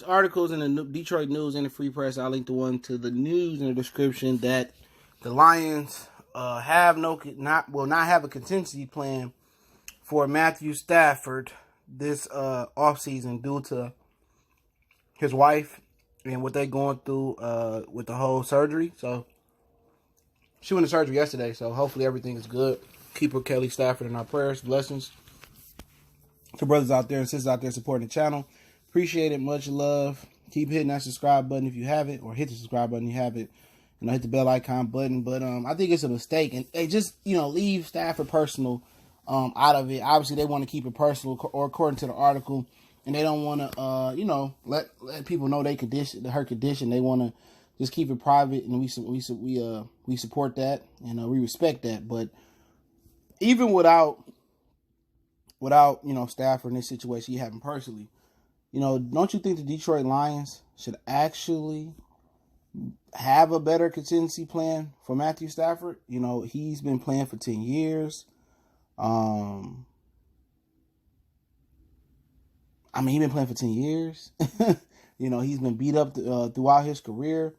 articles in the Detroit News and the Free Press. I linked the one to the news in the description that the Lions will not have a contingency plan for Matthew Stafford this offseason due to his wife and what they're going through with the whole surgery. So she went to surgery yesterday, so hopefully everything is good. Keep her, Kelly Stafford, in our prayers. Blessings to brothers out there and sisters out there supporting the channel. Appreciate it. Much love. Keep hitting that subscribe button if you have it, or hit the subscribe button if you have it. Hit the bell icon button. But I think it's a mistake, and they just leave Stafford personal out of it. Obviously, they want to keep it personal, or according to the article, and they don't want to let people know her condition. They want to just keep it private, and we support that, and we respect that. But even without Stafford in this situation he happened personally, don't you think the Detroit Lions should actually have a better contingency plan for Matthew Stafford? He's been playing for 10 years. He's been playing for 10 years. He's been beat up throughout his career.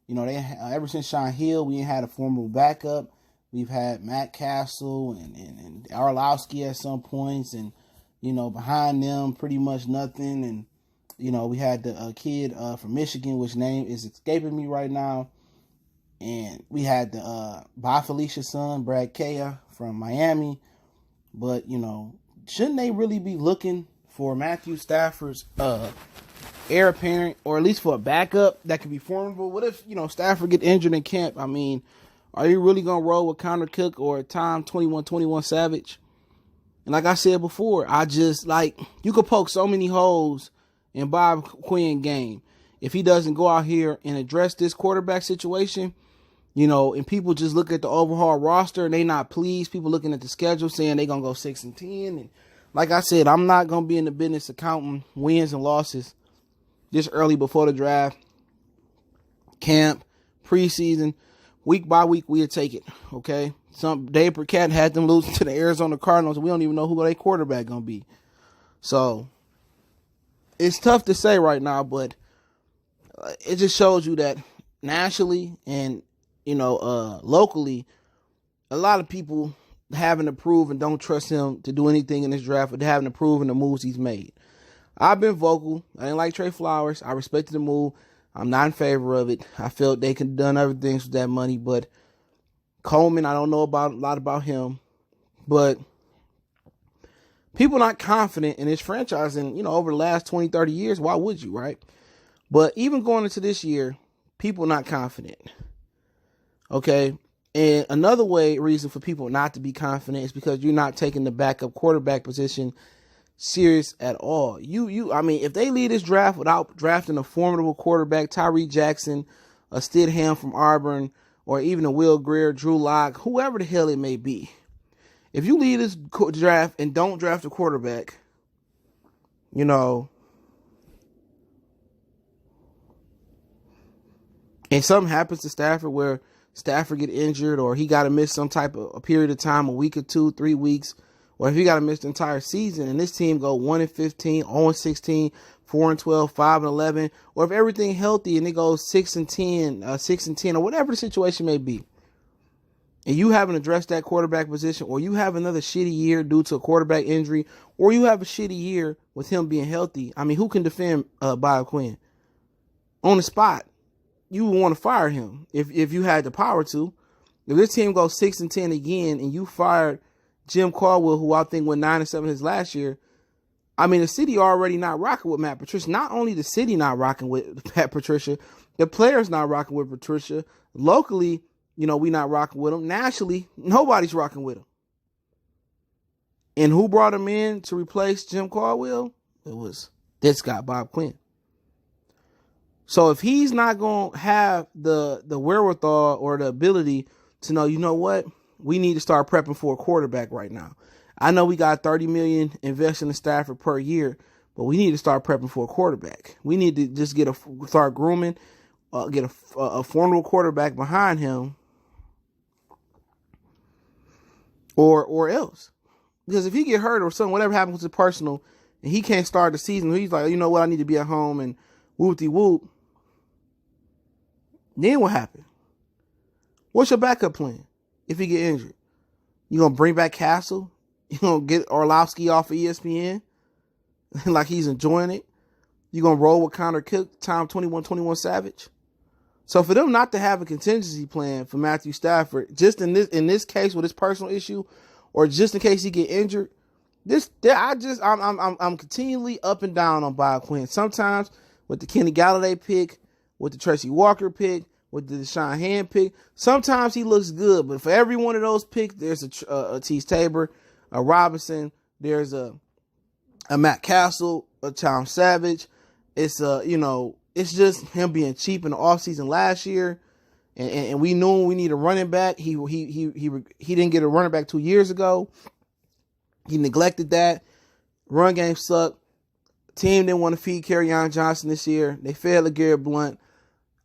Ever since Sean Hill, we ain't had a formidable backup. We've had Matt Castle and Arlowski at some points, and behind them pretty much nothing. And we had the kid from Michigan, which name is escaping me right now. And we had the By Felicia's son, Brad Kea from Miami. But shouldn't they really be looking for Matthew Stafford's heir apparent, or at least for a backup that could be formidable? What if Stafford get injured in camp? Are you really going to roll with Connor Cook or Tom 21-21 Savage? And like I said before, you could poke so many holes in Bob Quinn game. If he doesn't go out here and address this quarterback situation, and people just look at the overall roster and they not pleased. People looking at the schedule saying they're going to go 6-10. And like I said, I'm not going to be in the business of counting wins and losses this early before the draft, camp, preseason. Week by week, we'll take it, okay? Dave Burkett had them losing to the Arizona Cardinals, and we don't even know who their quarterback going to be. So, it's tough to say right now, but it just shows you that nationally and, locally, a lot of people having to prove and don't trust him to do anything in this draft, but having to prove in the moves he's made. I've been vocal. I didn't like Trey Flowers. I respected the move. I'm not in favor of it. I felt they could have done other things with that money. But Coleman, I don't know a lot about him. But people not confident in this franchise. And, over the last 20, 30 years, why would you, right? But even going into this year, people not confident. Okay? And another reason for people not to be confident is because you're not taking the backup quarterback position serious at all. If they lead this draft without drafting a formidable quarterback, Tyree Jackson, a Stidham from Auburn, or even a Will Grier, Drew Lock, whoever the hell it may be, if you lead this draft and don't draft a quarterback, and something happens to Stafford where Stafford get injured, or he got to miss some type of a period of time, a week or 2, 3 weeks, or if he got to miss the entire season and this team go 1-15, 0-16, 4-12, 5-11, or if everything healthy and it goes 6-10, or whatever the situation may be, and you haven't addressed that quarterback position, or you have another shitty year due to a quarterback injury, or you have a shitty year with him being healthy, who can defend Bob Quinn? On the spot, you would want to fire him if you had the power to. If this team goes 6-10 again and you fired Jim Caldwell, who I think went 9-7 his last year, the city already not rocking with Matt Patricia. Not only the city not rocking with Pat Patricia, the players not rocking with Patricia. Locally, we not rocking with him. Nationally, nobody's rocking with him. And who brought him in to replace Jim Caldwell? It was this guy, Bob Quinn. So if he's not going to have the wherewithal or the ability to know, you know what? We need to start prepping for a quarterback right now. I know we got $30 million invested in Stafford per year, but we need to start prepping for a quarterback. We need to just start grooming, get a formidable quarterback behind him, or else. Because if he get hurt or something, whatever happens to personal, and he can't start the season, he's like, you know what, I need to be at home and whoop-de-whoop. Then what happened? What's your backup plan if he get injured? You gonna bring back Castle? You gonna get Orlovsky off of ESPN like he's enjoying it? You gonna roll with Connor Cook, Tom 21-21 Savage? So for them not to have a contingency plan for Matthew Stafford, just in this case with his personal issue, or just in case he get injured, I'm continually up and down on Bob Quinn. Sometimes with the Kenny Galladay pick, with the Tracy Walker pick, with the Deshaun Hand pick, sometimes he looks good. But for every one of those picks, there's a Tease Tabor, a Robinson, there's a Matt Castle, a Tom Savage. It's it's just him being cheap in the offseason last year, and we knew we need a running back. He didn't get a running back 2 years ago. He neglected that. Run game sucked. Team didn't want to feed Kerryon Johnson this year. They failed LeGarrette Blount.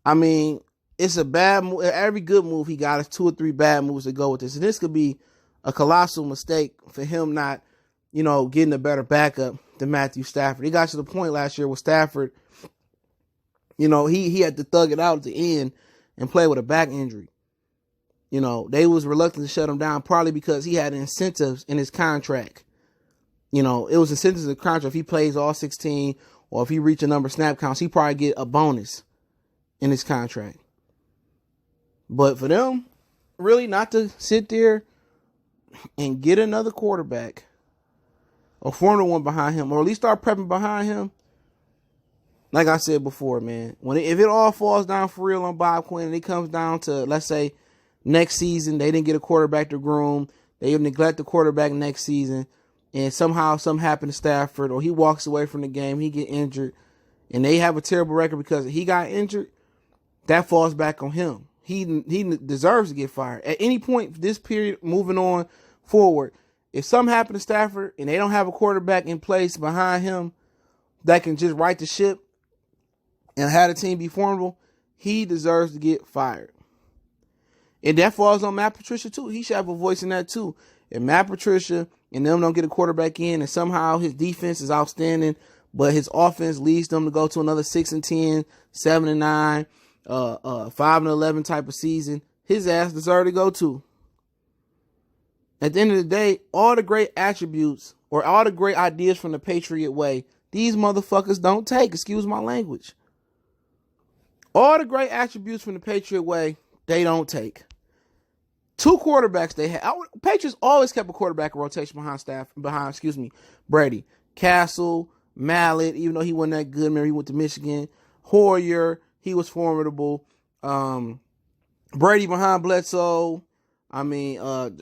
I mean, it's a bad move. Every good move he got is 2 or 3 bad moves to go with this. And this could be a colossal mistake for him not, getting a better backup than Matthew Stafford. He got to the point last year with Stafford, he had to thug it out at the end and play with a back injury. They was reluctant to shut him down probably because he had incentives in his contract. It was incentives in the contract. If he plays all 16 or if he reach a number of snap counts, he probably get a bonus in his contract. But for them, really not to sit there and get another quarterback or form the one behind him, or at least start prepping behind him. Like I said before, man, if it all falls down for real on Bob Quinn and it comes down to, let's say, next season, they didn't get a quarterback to groom, they neglect the quarterback next season, and somehow something happened to Stafford, or he walks away from the game, he get injured, and they have a terrible record because he got injured, that falls back on him. He deserves to get fired. At any point this period moving on forward, if something happened to Stafford and they don't have a quarterback in place behind him that can just right the ship and have the team be formidable, he deserves to get fired. And that falls on Matt Patricia too. He should have a voice in that too. If Matt Patricia and them don't get a quarterback in and somehow his defense is outstanding, but his offense leads them to go to another 6-10, 7-9, 5-11 type of season, his ass deserves to go too. At the end of the day, all the great attributes or all the great ideas from the Patriot way, these motherfuckers don't take. Excuse my language. All the great attributes from the Patriot way, they don't take. 2 quarterbacks they had. Patriots always kept a quarterback rotation behind Brady. Castle, Mallet, even though he wasn't that good, remember he went to Michigan. Hoyer, he was formidable. Brady behind Bledsoe. Brissett,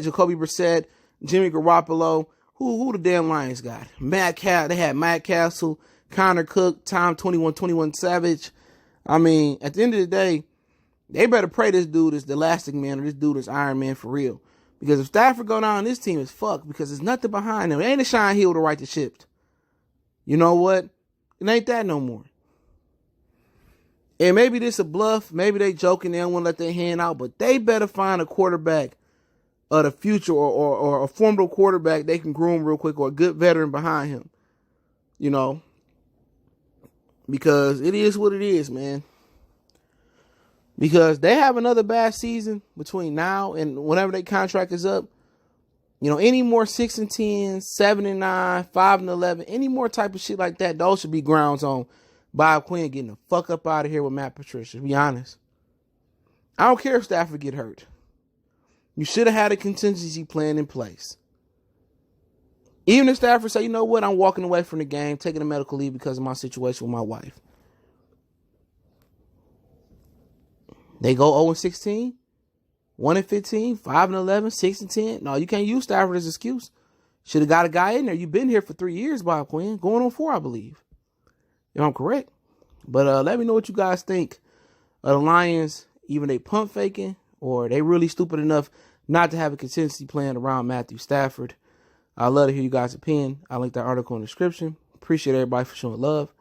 Jacoby Brissett, Jimmy Garoppolo. Who the damn Lions got? They had Matt Castle, Connor Cook, Tom 21-21 Savage. At the end of the day, they better pray this dude is the Elastic Man or this dude is Iron Man for real. Because if Stafford go down, this team is fucked because there's nothing behind them. It ain't a Shine Hill to right the ship. You know what? It ain't that no more. And maybe this a bluff. Maybe they joking. They don't want to let their hand out. But they better find a quarterback of the future or a formidable quarterback they can groom real quick or a good veteran behind him. Because it is what it is, man. Because they have another bad season between now and whenever their contract is up. Any more 6-10, 7-9, 5-11, any more type of shit like that, those should be grounds on Bob Quinn getting the fuck up out of here with Matt Patricia, to be honest. I don't care if Stafford get hurt. You should have had a contingency plan in place. Even if Stafford say, you know what, I'm walking away from the game, taking a medical leave because of my situation with my wife. They go 0-16, 1-15, 5-11, 6-10. No, you can't use Stafford as an excuse. Should have got a guy in there. You've been here for 3 years, Bob Quinn. Going on 4, I believe. If I'm correct. But let me know what you guys think of the Lions. Even they pump faking or they really stupid enough not to have a contingency plan around Matthew Stafford. I'd love to hear you guys' opinion. I'll link that article in the description. Appreciate everybody for showing love.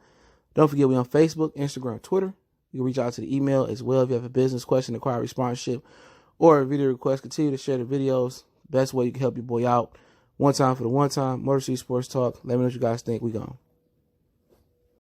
Don't forget we on Facebook, Instagram, Twitter. You can reach out to the email as well if you have a business question, inquiry, sponsorship, or a video request. Continue to share the videos. Best way you can help your boy out. One time for the one time. Motor City Sports Talk. Let me know what you guys think. We gone.